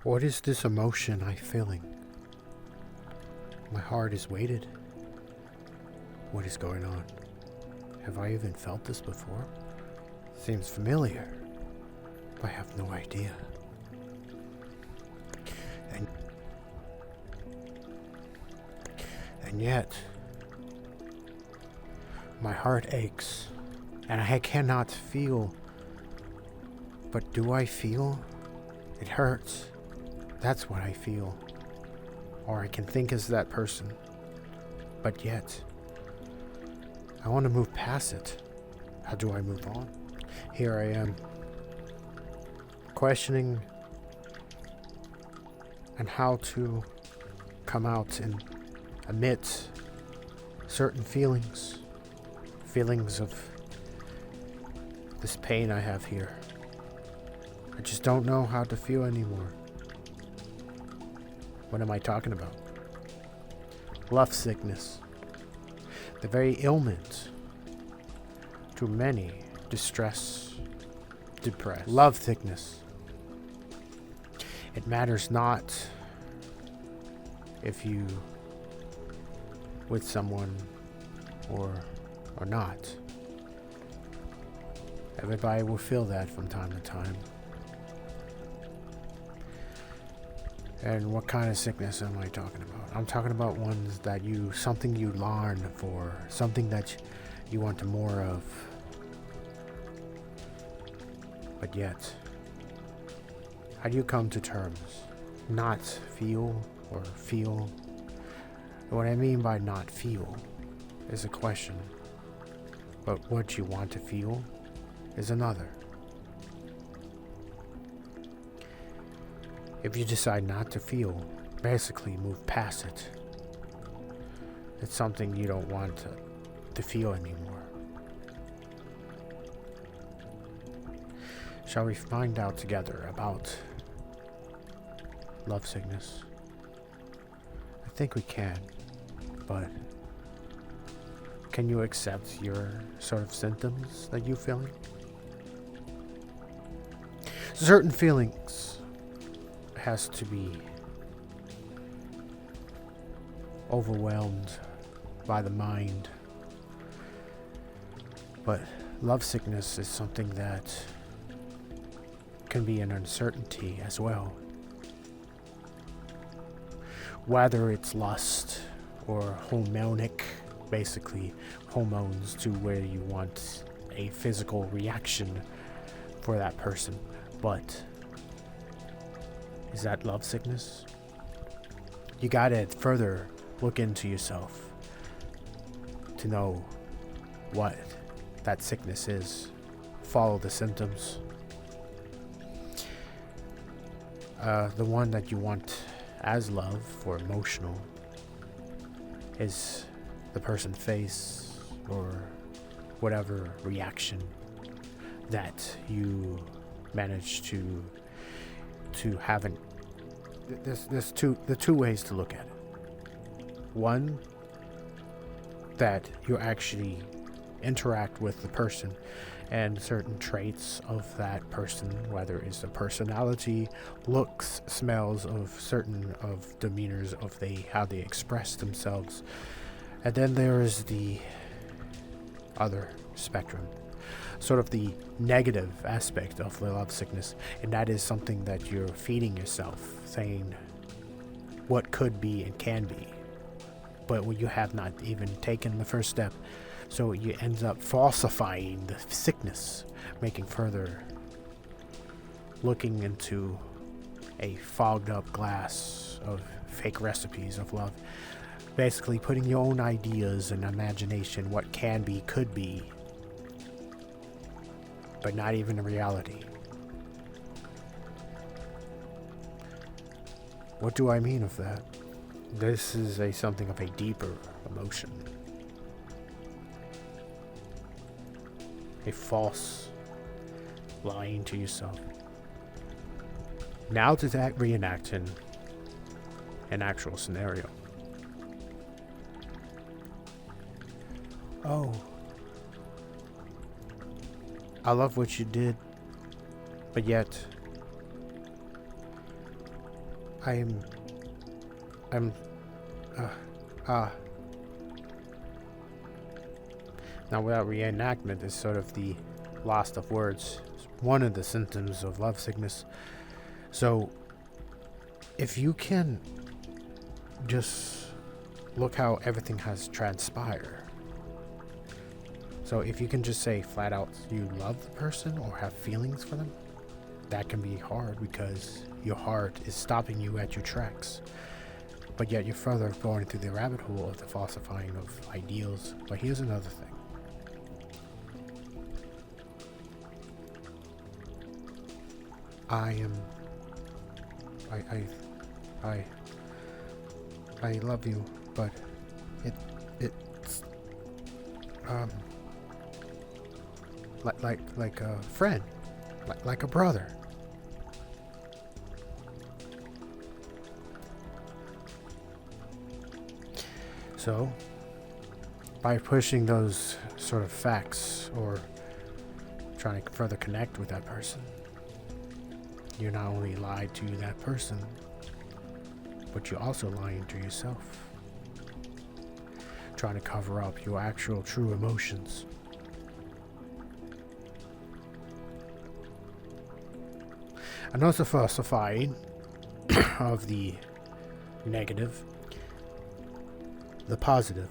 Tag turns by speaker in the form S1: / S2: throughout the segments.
S1: What is this emotion I'm feeling? My heart is weighted. What is going on? Have I even felt this before? Seems familiar. I have no idea. And yet, my heart aches, and I cannot feel. But do I feel? It hurts. That's what I feel. Or I can think as that person. But yet, I want to move past it. How do I move on? Here I am, questioning and how to come out and admit certain feelings of this pain I have here. I just don't know how to feel anymore. What am I talking about? Love sickness. The very ailment to many distress, depressed. Love sickness. It matters not if you with someone or not. Everybody will feel that from time to time. And what kind of sickness am I talking about? I'm talking about ones that something you learn for, something that you want more of. But yet, how do you come to terms? Not feel or feel? What I mean by not feel is a question, but what you want to feel is another. If you decide not to feel, basically move past it. It's something you don't want to feel anymore. Shall we find out together about love sickness? I think we can, but can you accept your sort of symptoms that you're feeling? Certain feelings has to be overwhelmed by the mind, but love sickness is something that can be an uncertainty as well. Whether it's lust or hormonic, basically hormones to where you want a physical reaction for that person. But is that love sickness? You gotta further look into yourself to know what that sickness is. Follow the symptoms. The one that you want as love or emotional is the person's face or whatever reaction that you manage to have. There's two ways to look at it. One, that you actually interact with the person and certain traits of that person, whether it's a personality, looks, smells, of certain of demeanors of how they express themselves. And then there is the other spectrum, sort of the negative aspect of the love sickness, and that is something that you're feeding yourself, saying what could be and can be, but you have not even taken the first step. So you end up falsifying the sickness, making further looking into a fogged up glass of fake recipes of love. Basically putting your own ideas and imagination, what can be, could be, but not even a reality. What do I mean of that? This is something of a deeper emotion. A false lying to yourself. Now to reenact an actual scenario. Oh, I love what you did, but yet I'm, I'm, uh, Now, without reenactment is sort of the loss of words. It's one of the symptoms of lovesickness. So, if you can just look how everything has transpired. So, if you can just say flat out you love the person or have feelings for them, that can be hard because your heart is stopping you at your tracks. But yet you're further going through the rabbit hole of the falsifying of ideals. But here's another thing. I love you, but it's like a friend, like a brother. So, by pushing those sort of facts or trying to further connect with that person, you not only lied to that person, but you're also lying to yourself. Trying to cover up your actual true emotions. And also falsifying of the negative, the positive.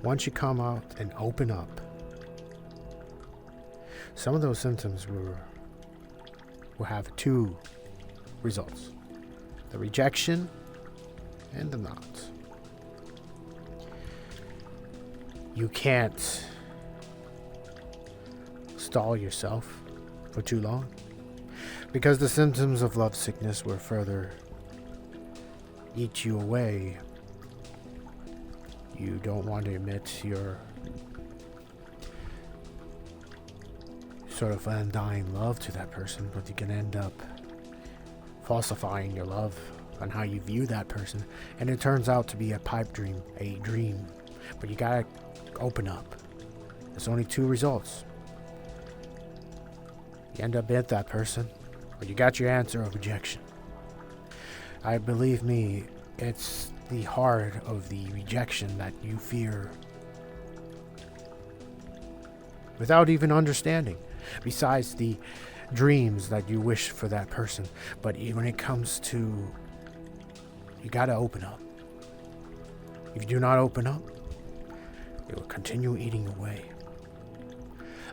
S1: Once you come out and open up, some of those symptoms will have two results: the rejection and the not. You can't stall yourself for too long because the symptoms of lovesickness will further eat you away. You don't want to admit your sort of undying love to that person, but you can end up falsifying your love on how you view that person, and it turns out to be a pipe dream, a dream. But you gotta open up. There's only two results. You end up with that person, or you got your answer of rejection. I believe me, it's the heart of the rejection that you fear without even understanding. Besides the dreams that you wish for that person. But when it comes to, you gotta open up. If you do not open up, it will continue eating away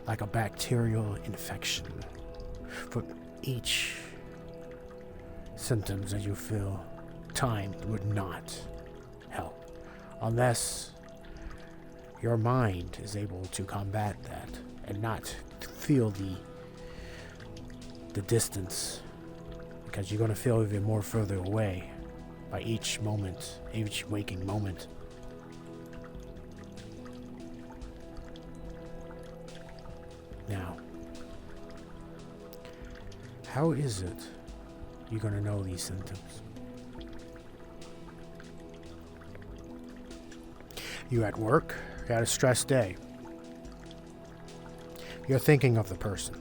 S1: like a bacterial infection. For each symptoms that you feel, time would not help unless your mind is able to combat that and not feel the distance, because you're going to feel even more further away by each moment, each waking moment. Now, how is it you're going to know these symptoms? You at work, you had a stressed day. You're thinking of the person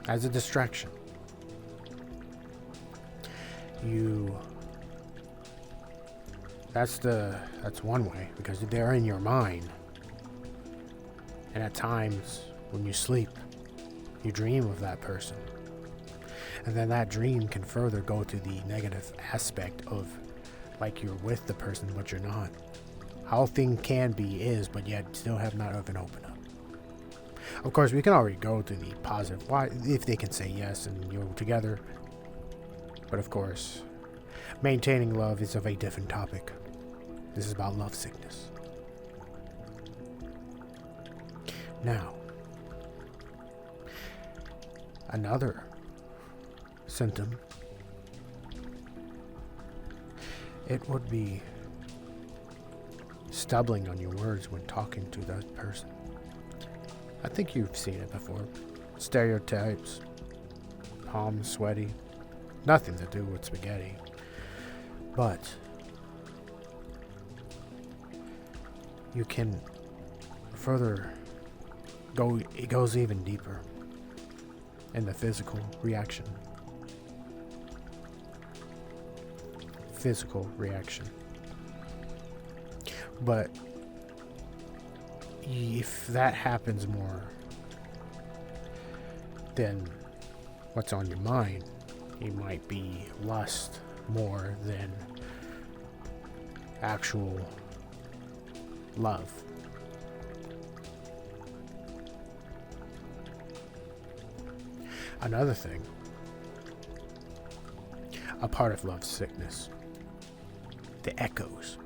S1: as a distraction. That's one way, because they're in your mind. And at times when you sleep, you dream of that person. And then that dream can further go to the negative aspect of like you're with the person but you're not. How thing can be is, but yet still have not even opened up. Of course, we can already go to the positive. Why, if they can say yes and you're together. But of course, maintaining love is of a different topic. This is about lovesickness. Now, another symptom, it would be stumbling on your words when talking to that person. I think you've seen it before. Stereotypes, palms sweaty, nothing to do with spaghetti. But you can further go, it goes even deeper. and the physical reaction. Physical reaction. But if that happens more, then what's on your mind? It might be lust more than actual love. Another thing, a part of love sickness, the echoes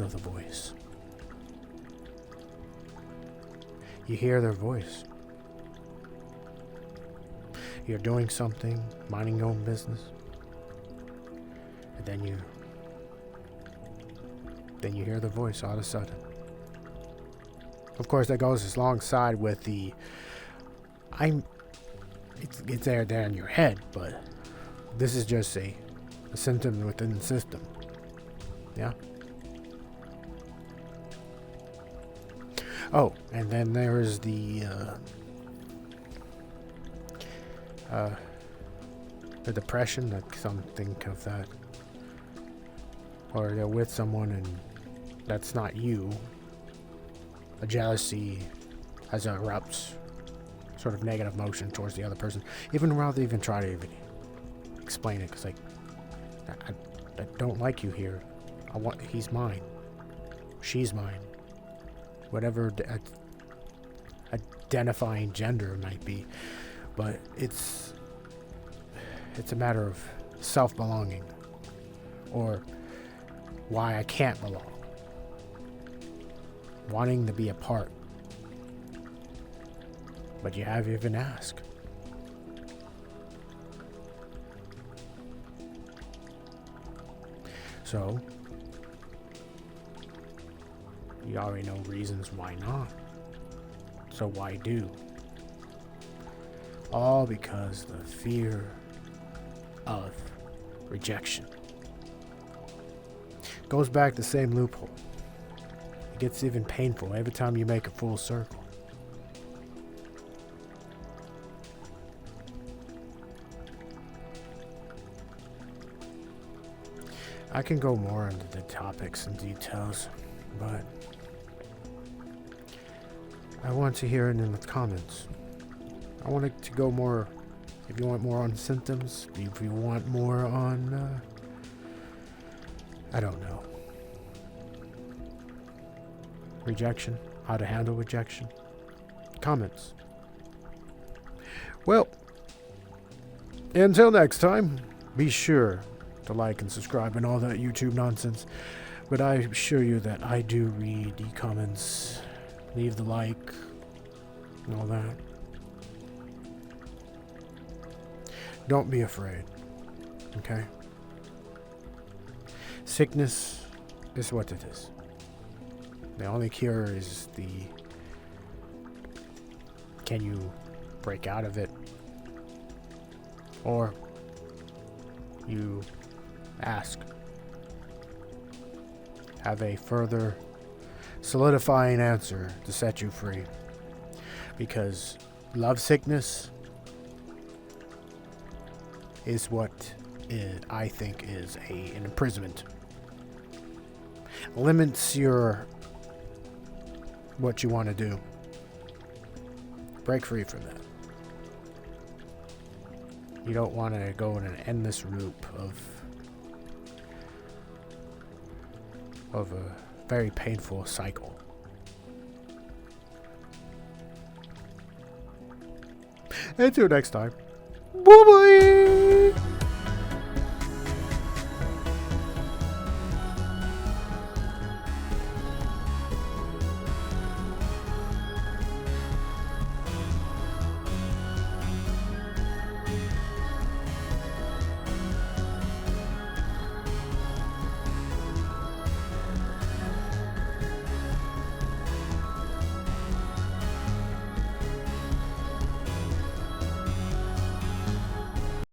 S1: of the voice. You hear their voice. You're doing something, minding your own business, and then you hear the voice all of a sudden. Of course, that goes alongside with the it's there in your head, but this is just a symptom within the system. Yeah. Oh, and then there is the depression, that something of that, or they're with someone and that's not you. A jealousy as it erupts, sort of negative emotion towards the other person, even rather even try to even explain it, because like I don't like you here. He's mine, she's mine, whatever identifying gender might be, but it's a matter of self-belonging, or why I can't belong, wanting to be a part, but you haven't even asked. So you already know reasons why not. So why do? All because the fear of rejection. Goes back to the same loophole. It gets even painful every time you make a full circle. I can go more into the topics and details, but I want to hear it in the comments. I want it to go more, if you want more on symptoms, if you want more on, I don't know, rejection, how to handle rejection, comments. Well, until next time, be sure to like and subscribe and all that YouTube nonsense. But I assure you that I do read the comments, leave the like, and all that. Don't be afraid, okay? Sickness is what it is. The only cure is can you break out of it? Or you ask. Have a further solidifying answer to set you free. Because love sickness is what I think is an imprisonment. Limits what you want to do. Break free from that. You don't want to go in an endless loop of a very painful cycle. Until next time. Bye bye.